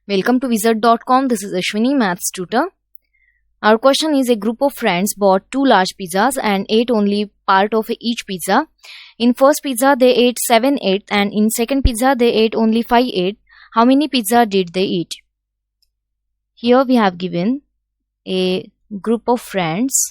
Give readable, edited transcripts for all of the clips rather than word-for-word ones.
Welcome to Wizard.com. This is Ashwini, Maths tutor. Our question is: a group of friends bought 2 large pizzas and ate only part of each pizza. In first pizza they ate 7/8 and in second pizza they ate only 5/8. How many pizza did they eat? Here we have given a group of friends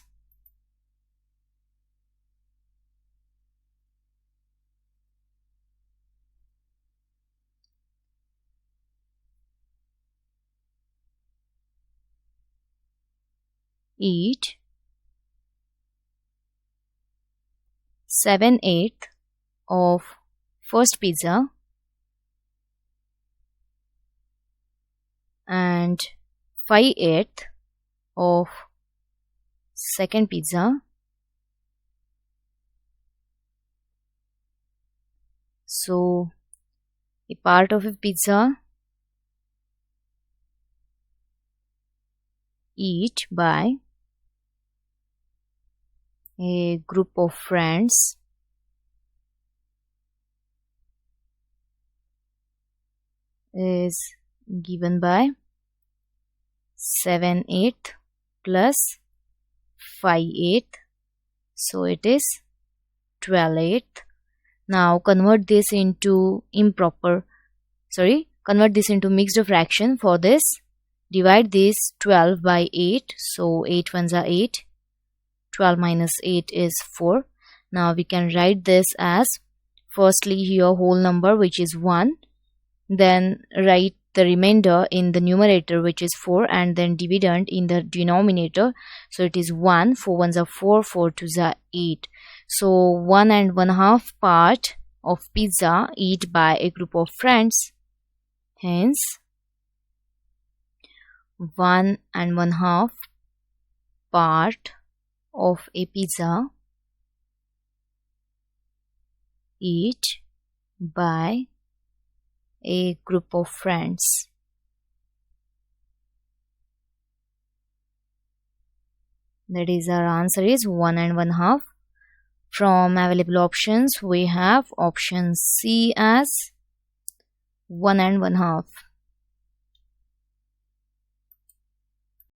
eat 7/8 of first pizza and 5/8 of second pizza. So a part of a pizza eat by a group of friends is given by 7/8 plus 5/8, so it is 12/8. Now convert this into mixed fraction. For this, divide this 12 by 8, so 8 ones are 8. 12 minus 8 is 4. Now we can write this as, firstly here whole number which is 1, then write the remainder in the numerator which is 4, and then dividend in the denominator. So it is 1, 4 ones are 4, 4 twos are 8. So 1 1/2 part of pizza eat by a group of friends. Hence 1 1/2 part of a pizza eat by a group of friends. That is, our answer is 1 1/2. From available options, we have option C as 1 1/2.